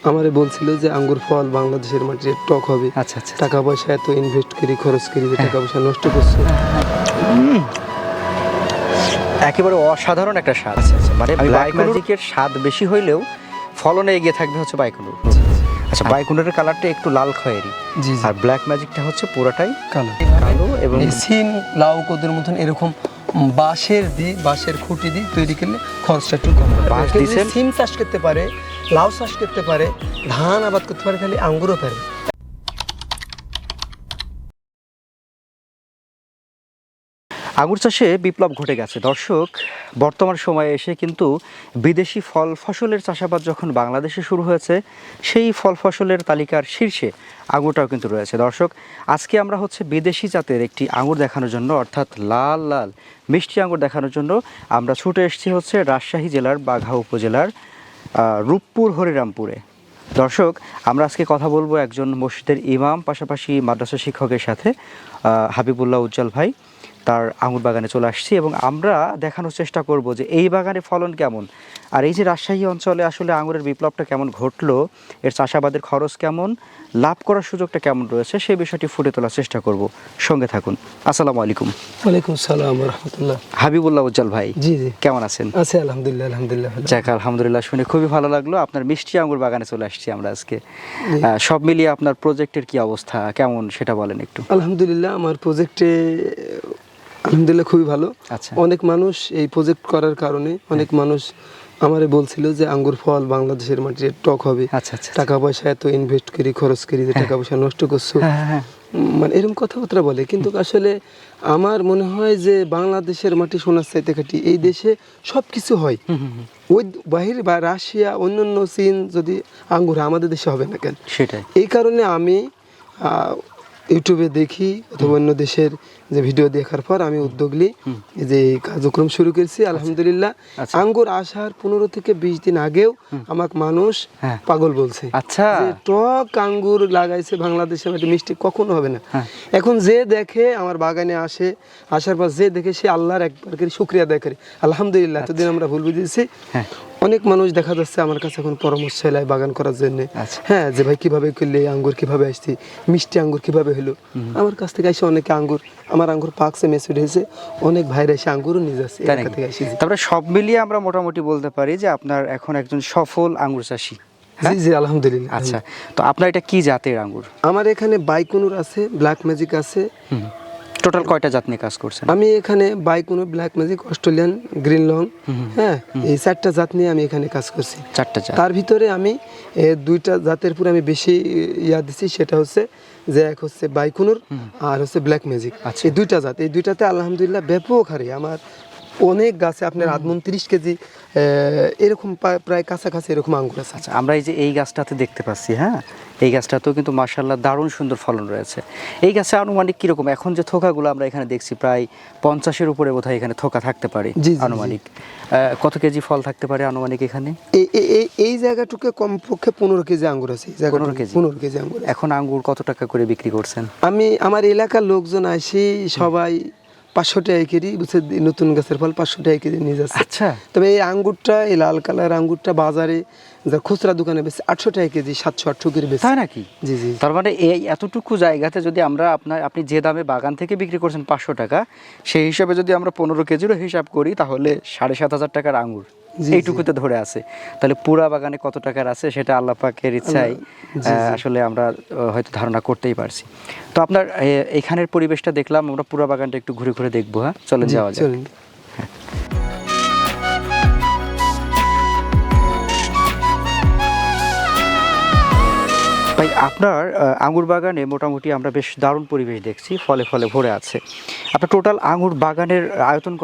আমারে বলছিল যে আঙ্গুর ফল বাংলাদেশের মাটির টক হবে। আচ্ছা আচ্ছা টাকা পয়সা এত ইনভেস্ট করি, খরচ করি, যে টাকা পয়সা নষ্ট করছো। একেবারে অসাধারণ একটা স্বাদ। মানে ব্ল্যাক ম্যাজিকের স্বাদ বেশি হইলেও ফলনে এগিয়ে থাকবে হচ্ছে বাইকুনুর। আচ্ছা, বাইকুনুরের কালারটা একটু লাল খয়েরি, জি আর ব্ল্যাক ম্যাজিকটা হচ্ছে পুরোটাই কালো। কালো। এবং এই সিম লাউ কদুর মতন এরকম বাঁশের খুঁটি দিয়ে তৈরি করলে খরচটা একটু কম হয়। বাঁশ কেউ যদি দিছেন? সিম চাষ করতে পারে, লাউ চাষ করতে পারে, ধান আবাদ করতে পারে, তাহলে আঙ্গুরও পারে। আঙুর চাষে বিপ্লব ঘটে গেছে দর্শক। বর্তমান সময়ে এসে কিন্তু বিদেশি ফল ফসলের চাষাবাদ যখন বাংলাদেশে শুরু হয়েছে, সেই ফল ফসলের তালিকার শীর্ষে আঙুরটাও কিন্তু রয়েছে দর্শক। আজকে আমরা হচ্ছে বিদেশি জাতের একটি আঙুর দেখানোর জন্য, অর্থাৎ লাল লাল মিষ্টি আঙুর দেখানোর জন্য আমরা ছুটে এসেছি হচ্ছে রাজশাহী জেলার বাঘা উপজেলার রূপপুর হরিরামপুরে। দর্শক, আমরা আজকে কথা বলবো একজন মসজিদের ইমাম, পাশাপাশি মাদ্রাসা শিক্ষকের সাথে, হাবিবুল্লাহ উজ্জ্বল ভাই। তার আঙুর বাগানে চলে আসছি এবং আমরা দেখানোর চেষ্টা করব যে এই বাগানে ফলন কেমন, আর এই যে রাজশাহী অঞ্চলে আসলে আঙুরের বিপ্লবটা কেমন ঘটলো, এর চাষাবাদের খরচ কেমন, লাভ করার সুযোগটা কেমন রয়েছে, সেই বিষয়টি ফুটে তোলার চেষ্টা করব। সঙ্গে থাকুন। আসসালামু আলাইকুম। ওয়ালাইকুম সালাম রহমতুল্লাহ। হাবিবুল্লাহ উজ্জ্বল ভাই, জি জি, কেমন আছেন? আছে আলহামদুলিল্লাহ। আলহামদুলিল্লাহ ভালো। যাক, আলহামদুলিল্লাহ, শুনে খুবই ভালো লাগলো। আপনার মিষ্টি আঙুর বাগানে চলে আসছি আমরা আজকে। সব মিলিয়ে আপনার প্রজেক্টের কি অবস্থা, কেমন সেটা বলেন একটু। আলহামদুলিল্লাহ, আমার প্রজেক্টে আলহামদুলিল্লাহ খুবই ভালো। আচ্ছা। অনেক মানুষ এই প্রজেক্ট করার কারণে অনেক মানুষ আমারে বলছিল যে আঙ্গুর ফল বাংলাদেশের মাটির টক হবে। আচ্ছা আচ্ছা। টাকা পয়সা এত ইনভেস্ট করি, খরচ করি, যে টাকা পয়সা নষ্ট করছো, হ্যাঁ। মানে এরকম কথাবার্তা বলে। কিন্তু আসলে আমার মনে হয় যে বাংলাদেশের মাটি সোনার চাইতে খাঁটি। এই দেশে সব কিছু হয়। ওই বাহির বা রাশিয়া, অন্যান্য চীন যদি আঙ্গুর, আমাদের দেশে হবে না কেন? সেটাই। এই কারণে আমি ইউটিউবে দেখি অথবা অন্য দেশের যে ভিডিও দেখার পর আমি উদ্যোগ নিই, যে এই কার্যক্রম শুরু করেছি। আলহামদুলিল্লাহ, আঙ্গুর আসার 15 থেকে 20 দিন আগেও আমাকে মানুষ পাগল বলছে। আচ্ছা। যে টক আঙ্গুর লাগাইছে বাংলাদেশে, মাটি মিষ্টি কখনো হবে না। এখন যে দেখে আমার বাগানে আসার পর যে দেখে, সে আল্লাহর একবার করে শুকরিয়া আদায় করে। আলহামদুলিল্লাহ, এতদিন আমরা ভুল বুঝেছি। অনেক মানুষ দেখা যাচ্ছে আমার কাছে এখন পরামর্শ চাইলে বাগান করার জন্য। হ্যাঁ, যে ভাই কিভাবে করলে আঙ্গুর, কিভাবে আসছি, মিষ্টি আঙ্গুর কিভাবে হলো। আমার কাছ থেকে এসে অনেকে আঙ্গুর, আমার আঙ্গুর পাকছে, মেচুড হয়েছে, অনেক ভাইরা এসে আঙ্গুরও নিয়ে যাচ্ছে। তারপরে সব মিলিয়ে আমরা মোটামুটি বলতে পারি যে আপনার এখন একজন সফল আঙ্গুর চাষী। জি জি, আলহামদুলিল্লাহ। আচ্ছা, তো আপনার এটা কি জাতের আঙ্গুর? আমার এখানে বাইকুনুর আছে, ব্ল্যাক ম্যাজিক আছে। টোটাল কয়টা জাত নিয়ে কাজ করছেন? আমি এখানে Baikonur, black magic, Australian green long, হ্যাঁ, এই 4টা জাত নিয়ে আমি এখানে কাজ করছি। 4টা জাত। তার ভিতরে আমি 2টা জাতের উপর আমি বেশি দিচ্ছি। সেটা হচ্ছে যে এক হচ্ছে বাইকুনুর আর হচ্ছে ব্ল্যাক ম্যাজিক। এই 2টা জাত, এই 2টাতে আলহামদুলিল্লাহ ব্যাপক হারে আমার অনেক গাছে আপনার 30 কেজি এরকম প্রায় কাছাকাছি এরকম আঙ্গুর আছে। আচ্ছা, আমরা এই যে এই গাছটাতে দেখতে পাচ্ছি, হ্যাঁ, এই গাছটাতেও কিন্তু মাশাআল্লাহ দারুণ সুন্দর ফলন রয়েছে। এই গাছে আনুমানিক কিরকম, এখন যে থোকাগুলো আমরা এখানে দেখছি প্রায় 50-এর উপরে বোধহয় এখানে থোকা থাকতে পারে আনুমানিক। কত কেজি ফল থাকতে পারে আনুমানিক এখানে? এই জায়গাটুকু কমপক্ষে 15 কেজি আঙ্গুর আছে। 15 কেজি আঙ্গুর। এখন আঙ্গুর কত টাকা করে বিক্রি করছেন? আমি আমার এলাকার লোকজন আসি, সবাই 500 টাকা কেজি, বুঝছে, নতুন গাছের ফল 500 টাকা কেজি নিয়ে যাচ্ছে। আচ্ছা। তবে এই আঙ্গুরটা, এই লাল কালার আঙ্গুরটা বাজারে যা খুচরা দোকানে বেশি 800 টাকা কেজি, 700-800 করে বেশি। তাই নাকি? জি জি। তার মানে এই এতটুকু জায়গাতে যদি আমরা আপনি যে দামে বাগান থেকে বিক্রি করছেন 500 টাকা, সেই হিসাবে যদি আমরা 15 কেজিরও হিসাব করি, তাহলে 7,500 টাকার আঙ্গুর এইটুকুতে ধরে আছে। তাহলে পুরা বাগানে কত টাকার আছে সেটা আল্লাহ পাকের ইচ্ছায় আসলে আমরা হয়তো ধারণা করতেই পারছি। তো আপনার এখানের পরিবেশটা দেখলাম, আমরা পুরা বাগানটা একটু ঘুরে ঘুরে দেখবো। হ্যাঁ, চলেন যাওয়া যাক। ভাই, আপনার আঙ্গুর বাগানে মোটামুটি আমরা বেশ দারুণ পরিবেশ দেখছি, ফলে ফলে ভরে আছে। আপনার টোটাল আঙ্গুর বাগানের আয়তন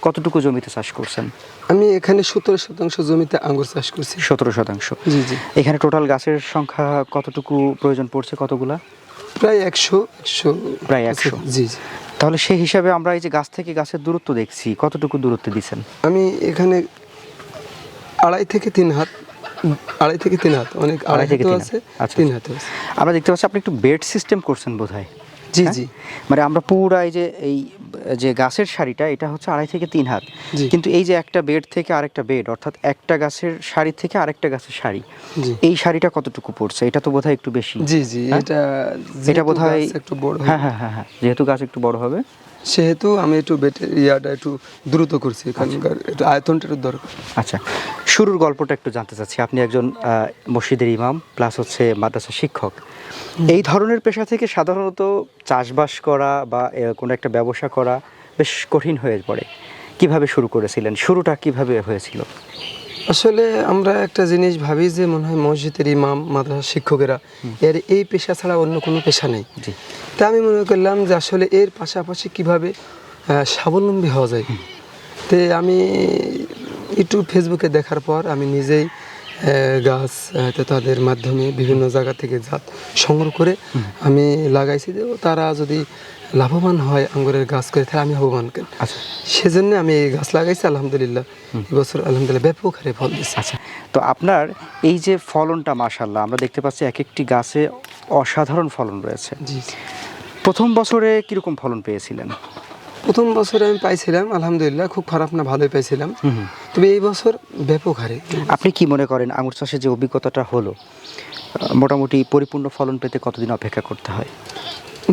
কতটুকু জমিতে চাষ করছেন? আমি এখানে 17% জমিতে আঙ্গুর চাষ করছি। 17%? জি জি। এখানে টোটাল গাছের সংখ্যা কতটুকু প্রয়োজন পড়ছে, কতগুলা? প্রায় 100। প্রায় 100। জি জি। তাহলে সেই হিসাবে আমরা এই যে গাছ থেকে গাছের দূরত্ব দেখছি, কতটুকু দূরত্বে দিচ্ছেন? আমি এখানে 2.5 থেকে 3 হাত, 2.5 থেকে 3 হাত, অনেক 2.5 থেকে 3 আছে। 3 হাতে আছে। আমরা দেখতে পাচ্ছি আপনি একটু বেড সিস্টেম করছেন বোধহয়। জি জি। মানে আমরা পুরা এই যে এই যে গাছের সারিটা এটা হচ্ছে 2.5 থেকে 3 হাত, জি। কিন্তু এই যে একটা বেড থেকে আরেকটা বেড, অর্থাৎ একটা গাছের সারি থেকে আরেকটা গাছের সারি, জি এই সারিটা কতটুকু পড়ছে? এটা তো বোধহয় একটু বেশি। জি জি হ্যাঁ? এটা এটা যেহেতু বোধহয় গাছ একটু বড় হ্যাঁ হ্যাঁ হ্যাঁ হ্যাঁ, যেহেতু গাছ একটু বড় হবে। সেহেতু আমি একটু ইয়াটা একটু দ্রুত করছি, এখানকার একটু আয়তনটা একটু দরকার। আচ্ছা, শুরুর গল্পটা একটু জানতে চাচ্ছি। আপনি একজন মসজিদের ইমাম প্লাস হচ্ছে মাদ্রাসা শিক্ষক। এই ধরনের পেশা থেকে সাধারণত চাষবাস করা বা কোনো একটা ব্যবসা করা বেশ কঠিন হয়ে পড়ে। কিভাবে শুরু করেছিলেন? শুরুটা কিভাবে হয়েছিল? আসলে আমরা একটা জিনিস ভাবি যে মনে হয় মসজিদের ইমাম মাদ্রাসা শিক্ষকেরা এর এই পেশা ছাড়া অন্য কোনো পেশা নেই। জি। তা আমি মনে করলাম যে আসলে এর পাশাপাশি কিভাবে স্বাবলম্বী হওয়া যায়। তো আমি ইউটিউব ফেসবুকে দেখার পর আমি নিজেই গাছ তো তাদের মাধ্যমে বিভিন্ন জায়গা থেকে জাত সংগ্রহ করে আমি লাগাইছি, যে তারা যদি লাভবান হয় আঙ্গুরের গাছ করে তাহলে আমি লাভবান কেন। আচ্ছা সেজন্য আমি এই গাছ লাগাইছি, আলহামদুলিল্লাহ এবছর আলহামদুলিল্লাহ ব্যাপক হারে ফল দিচ্ছে। আচ্ছা, তো আপনার এই যে ফলনটা মাশাআল্লাহ আমরা দেখতে পাচ্ছি এক একটি গাছে অসাধারণ ফলন রয়েছে। জি, প্রথম বছরে কিরকম ফলন পেয়েছিলেন? প্রথম বছরে আমি পাইছিলাম আলহামদুলিল্লাহ, খুব খারাপ না, ভালোই পাইছিলাম। তবে এই বছর ব্যাপক হারে। আপনি কি মনে করেন আঙুর চাষের যে অভিজ্ঞতাটা হলো, মোটামুটি পরিপূর্ণ ফলন পেতে কতদিন অপেক্ষা করতে হয়?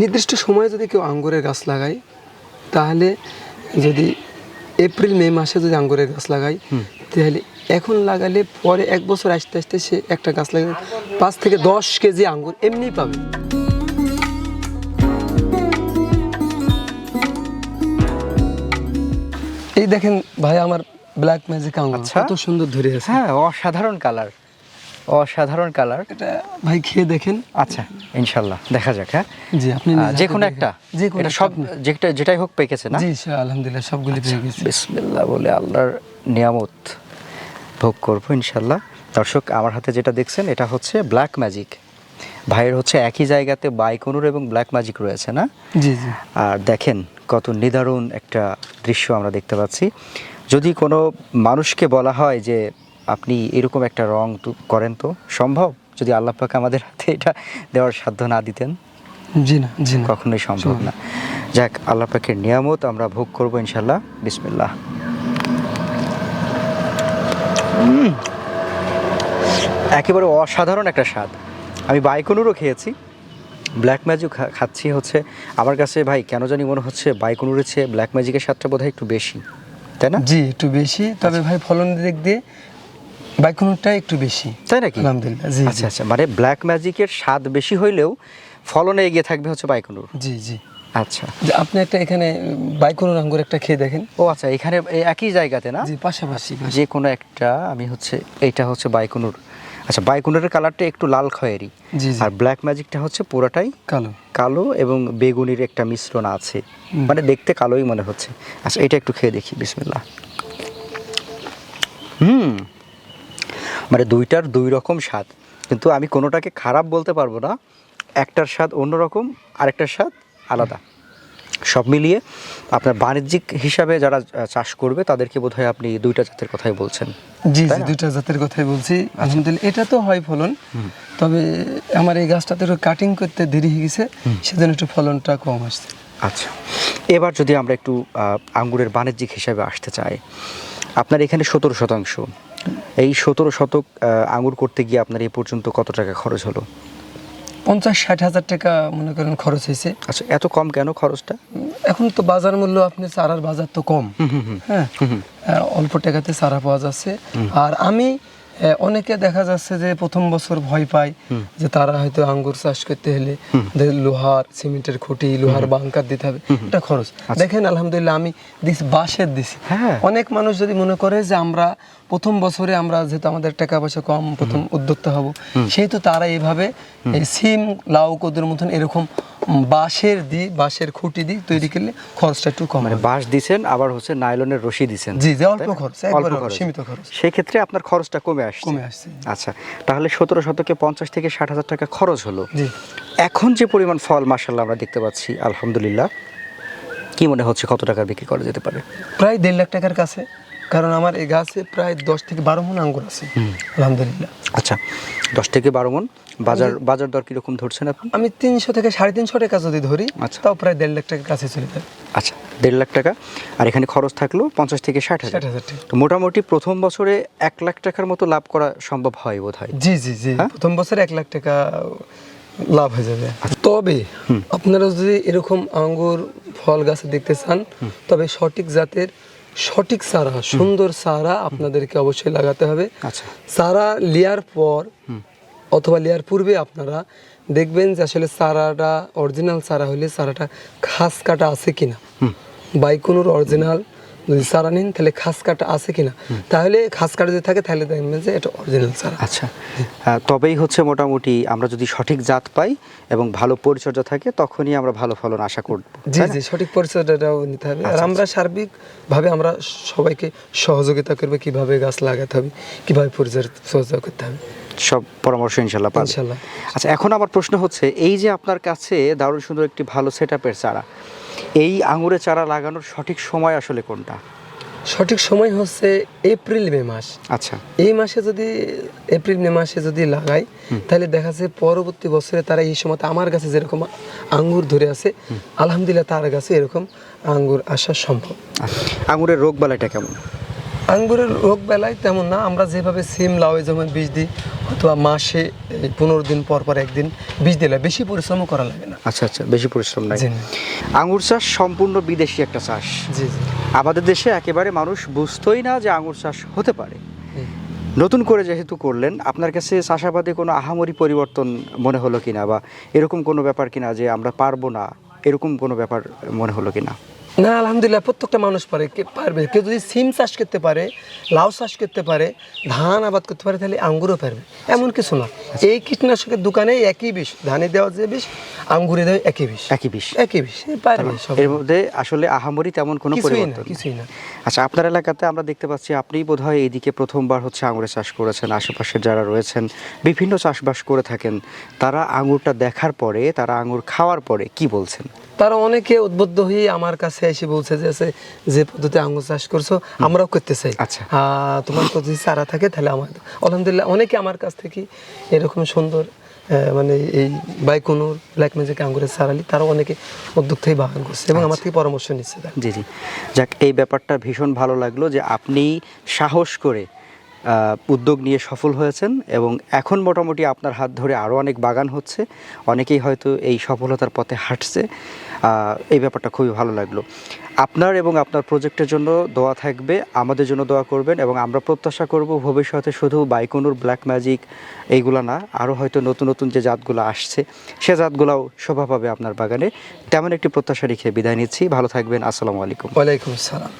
নির্দিষ্ট সময়ে যদি কেউ আঙ্গুরের গাছ লাগায়, তাহলে যদি এপ্রিল মে মাসে যদি আঙ্গুরের গাছ লাগাই, তাহলে এখন লাগালে পরে 1 বছর আস্তে আস্তে সে একটা গাছ লাগালে 5 থেকে 10 কেজি আঙ্গুর এমনিই পাবে। এই দেখেন ভাই আমার ব্ল্যাক ম্যাজিক আঙ্গুর আচ্ছা। কত সুন্দর ধরে আছে। হ্যাঁ, অসাধারণ কালার, অসাধারণ কালার। এটা ভাই খেয়ে দেখেন। আচ্ছা, ইনশাল্লাহ দেখা যাক। হ্যাঁ, জি, আপনি যে কোনো একটা, যে কোনো এটা সব যেটাই হোক পেকেছে না? জি আলহামদুলিল্লাহ সবগুলি পেয়ে গেছে। বিসমিল্লাহ বলে আল্লাহর নিয়ামত ভোগ করবো ইনশাল্লাহ। দর্শক, আমার হাতে যেটা দেখছেন এটা হচ্ছে ব্ল্যাক ম্যাজিক। ভাইয়ের হচ্ছে একই জায়গাতে বাইকনুর এবং ব্ল্যাক ম্যাজিক রয়েছে না? জি জি। আর দেখেন কত নিদারুণ একটা দৃশ্য আমরা দেখতে পাচ্ছি। যদি কোনো মানুষকে বলা হয় যে আপনি এরকম একটা রং করেন, তো সম্ভব? যদি আল্লাহ পাক আমাদের হাতে এটা দেওয়ার সাধ্য না দিতেন, জি না জি না, কখনোই সম্ভব না। যাক, আল্লাহ পাকের নিয়ামত আমরা ভোগ করবো ইনশাল্লাহ। বিসমিল্লাহ। একেবারে অসাধারণ একটা স্বাদ। আমি বাইকনুরও খেয়েছি, ব্ল্যাক ম্যাজিক খাচ্ছি। হচ্ছে আমার কাছে ভাই কেন জানি মনে হচ্ছে বাইকনুরের চেয়ে ব্ল্যাক ম্যাজিকের স্বাদটা বোধহয় একটু বেশি, তাই না? জি একটু বেশি, তবে ভাই ফলন দিক দিয়ে বাইকনুরটা একটু বেশি, তাই নাকি? আলহামদুলিল্লাহ। জি আচ্ছা আচ্ছা, মানে ব্ল্যাক ম্যাজিকের স্বাদ বেশি হইলেও ফলনে এগিয়ে থাকবে হচ্ছে বাইকনুর। জি জি। আচ্ছা, যে আপনি একটা এখানে বাইকনুর আঙ্গুর একটা খেয়ে দেখেন। ও আচ্ছা, এখানে এই একই জায়গাতে না? জি পাশাপাশি। যে কোনো একটা, আমি হচ্ছে এইটা হচ্ছে বাইকনুর। আচ্ছা, বাইকনুরের কালারটা একটু লাল খয়েরি, জি জি। আর ব্ল্যাক ম্যাজিকটা হচ্ছে পুরোটাই কালো। কালো এবং বেগুনির একটা মিশ্রণ আছে, মানে দেখতে কালোই মনে হচ্ছে। আচ্ছা, এটা একটু খেয়ে দেখি, বিসমিল্লাহ। মানে দুইটার দুই রকম স্বাদ, কিন্তু আমি কোনোটাকে খারাপ বলতে পারবো না। একটার স্বাদ অন্যরকম, আরেকটার স্বাদ আলাদা। সব মিলিয়ে আপনার বাণিজ্যিক হিসাবে যারা চাষ করবে তাদেরকে বোধহয় আপনি দুইটা জাতের কথাই বলছেন। জি তাই জি, না? দুইটা জাতের কথাই বলছি আলহামদুলিল্লাহ। এটা তো হয় ফলন, তবে আমার এই গাছটাতে একটু কাটিং করতে দেরি হয়ে গেছে, সেজন্য একটু ফলনটা কম আসছে। আচ্ছা, এবার যদি আমরা একটু আঙ্গুরের বাণিজ্যিক হিসাবে আসতে চাই, আপনার এখানে 17 শতাংশ, এই 17 শতক আঙ্গুর করতে গিয়ে আপনার এই পর্যন্ত কত টাকা খরচ হলো? 50-60 হাজার টাকা মনে করেন খরচ হয়েছে। আচ্ছা, এত কম কেন খরচটা? এখন তো বাজার মূল্য, আপনি চারার বাজার তো কম, হ্যাঁ, অল্প টাকাতে চারা পাওয়া যাচ্ছে। আর আমি অনেকে দেখা যাচ্ছে যে প্রথম বছর ভয় পায় যে তারা হয়তো আঙ্গুর চাষ করতে হলে লোহার সিমেন্টের খুঁটি, লোহার বাংকার দিতে হবে, এটা খরচ। দেখেন আলহামদুলিল্লাহ আমি দিছি বাঁশের দিছি। হ্যাঁ। অনেক মানুষ যদি মনে করে যে আমরা প্রথম বছরে আমরা যেহেতু আমাদের টাকা পয়সা কম, প্রথম উদ্যোক্তা হব, সেহেতু তারা এইভাবে এই সিম, লাউ, কদুর মতন এরকম বাঁশের খুঁটি দিয়ে তৈরি করলে খরচটা একটু কম। মানে বাঁশ দিছেন, আবার হচ্ছে নাইলনের রশি দিছেন। জি জি, অল্প খরচ, অল্প একবারে খরচ, সীমিত খরচ। সেই ক্ষেত্রে আপনার খরচটা কমে আসছে। আচ্ছা, তাহলে 17 শতকে 50 থেকে 60 হাজার টাকা খরচ হলো। জি। এখন যে পরিমাণ ফল মাশাআল্লাহ আমরা দেখতে পাচ্ছি, আলহামদুলিল্লাহ, কি মনে হচ্ছে কত টাকা বিক্রি করা যেতে পারে? প্রায় 1.5 লাখ টাকার কাছে। কারণ আমার এই গাছে প্রায় 10 থেকে 12 মণ আঙ্গুর আছে আলহামদুলিল্লাহ। আচ্ছা, 10 থেকে 12 মণ। বাজার দর কিরকম ধরছেন আপনি? আমি 300 থেকে 350 টাকা যদি ধরি, আচ্ছা। তাও প্রায় 1.5 লাখ টাকার কাছে চলে যায়। আচ্ছা, 1.5 লাখ টাকা। আর এখানে খরচ থাকলো 50 থেকে 60 হাজার। 60,000 টাকা। তো মোটামুটি প্রথম বছরে 1 লাখ টাকার মতো লাভ করা সম্ভব হয় বোধহয়। জি জি জি, প্রথম বছরে 1 লাখ টাকা লাভ হয়ে যাবে। তবে আপনারা যদি এরকম আঙ্গুর ফল গাছে দেখতে চান, তবে সঠিক জাতের সঠিক চারা, সুন্দর চারা আপনাদেরকে অবশ্যই লাগাতে হবে। আচ্ছা। চারা লিয়ার পর অথবা লিয়ার পূর্বে আপনারা দেখবেন যে আসলে চারাটা অরিজিনাল চারা হলে চারাটা খাস কাটা আছে কিনা। বাইকুনুর অরিজিনাল যদি চারা নিন তাহলে খাস কাটা আছে কিনা, তাহলে খাস কাটা যদি থাকে তাহলে দেখবেন যে এটা অরিজিনাল চারা। আচ্ছা, তবেই হচ্ছে মোটামুটি আমরা যদি সঠিক জাত পাই এবং ভালো পরিচর্যা থাকে তখনই আমরা ভালো ফলন আশা করব। জি জি, সঠিক পরিচর্যাটাও নিতে হবে। আর আমরা সার্বিকভাবে আমরা সবাইকে সহযোগিতা করবে কিভাবে গাছ লাগাতে হবে, কিভাবে পরিচর্যা করতে হবে, সব পরামর্শ ইনশাল্লাহ পাবেন। ইনশাল্লাহ। আচ্ছা, এখন আমার প্রশ্ন হচ্ছে, এই যে আপনার কাছে দারুণ সুন্দর একটি ভালো সেটআপের চারা, এই আঙুরের চারা লাগানোর সঠিক সময় আসলে কোনটা? সঠিক সময় হচ্ছে এপ্রিল মে মাস। আচ্ছা। এই মাসে যদি এপ্রিল মে মাসে যদি লাগাই, তাহলে দেখা যাচ্ছে পরবর্তী বছরে তারা এই সময় আমার কাছে যেরকম আঙ্গুর ধরে আছে, আলহামদুলিল্লাহ তার কাছে এরকম আঙ্গুর আসা সম্ভব। আঙুরের রোগ বালাইটা কেমন? আঙ্গুরের রোগ বেলায় তেমন না। আমরা যেভাবে সিম লাউয়ে যেমন বীজ দিই, অথবা মাসে 15 দিন পর পর একদিন বীজ দিলে বেশি পরিশ্রমও করা লাগে না। আচ্ছা আচ্ছা, বেশি পরিশ্রম নাই। জি না। আঙুর চাষ সম্পূর্ণ বিদেশি একটা চাষ। জি জি। আমাদের দেশে একেবারে মানুষ বুঝতোই না যে আঙুর চাষ হতে পারে। নতুন করে যেহেতু করলেন, আপনার কাছে চাষাবাদে কোনো আহামরি পরিবর্তন মনে হলো কিনা, বা এরকম কোনো ব্যাপার কিনা যে আমরা পারবো না, এরকম কোনো ব্যাপার মনে হলো কিনা? না, আলহামদুলিল্লাহ প্রত্যেকটা মানুষ পারবে। কেউ যদি সিম চাষ করতে পারে, লাউ চাষ করতে পারে, ধান আবাদ করতে পারে, তাহলে আঙ্গুরও পারবে, এমন কিছু না। এই কীটনাশকের দোকানে একই বিষ, ধানে দেওয়া যে বিষ আঙ্গুরে দেওয়া একই বিষ, একই বিষ পারবে। এর মধ্যে আসলে আহামরি তেমন কোনো পরিবর্তন কিছুই না। আচ্ছা, আপনার এলাকাতে আমরা দেখতে পাচ্ছি আপনিই বোধহয় এইদিকে প্রথমবার হচ্ছে আঙুরের চাষ করেছেন। আশেপাশে যারা রয়েছেন বিভিন্ন চাষবাস করে থাকেন, তারা আঙুরটা দেখার পরে, তারা আঙুর খাওয়ার পরে কি বলছেন? তারা অনেকে উদ্বুদ্ধ হয়ে আমার কাছে এসে বলছে যে পদ্ধতি আঙ্গুর চাষ করছো আমরাও করতে চাই। আচ্ছা। তোমার যদি চারা থাকে তাহলে আমাদের, আলহামদুলিল্লাহ অনেকে আমার কাছ থেকে এরকম সুন্দর মানে এই বাইকুনুর ব্ল্যাক ম্যাজিক আঙ্গুরের চারালি তারা অনেকে উদ্যোগ থেকে বাগান করছে এবং আমার থেকে পরামর্শ নিচ্ছে। জি জি, যাক, এই ব্যাপারটা ভীষণ ভালো লাগলো যে আপনি সাহস করে উদ্যোগ নিয়ে সফল হয়েছেন এবং এখন মোটামুটি আপনার হাত ধরে আরও অনেক বাগান হচ্ছে, অনেকেই হয়তো এই সফলতার পথে হাঁটছে। এই ব্যাপারটা খুবই ভালো লাগলো। আপনার এবং আপনার প্রজেক্টের জন্য দোয়া থাকবে, আমাদের জন্য দোয়া করবেন, এবং আমরা প্রত্যাশা করব ভবিষ্যতে শুধু বাইকুনুর ব্ল্যাক ম্যাজিক এইগুলো না, আরও হয়তো নতুন নতুন যে জাতগুলো আসছে সে জাতগুলোও শোভা পাবে আপনার বাগানে। তেমন একটি প্রত্যাশা রেখে বিদায় নিচ্ছি। ভালো থাকবেন। আসসালামু আলাইকুম। ওয়ালাইকুম আসসালাম।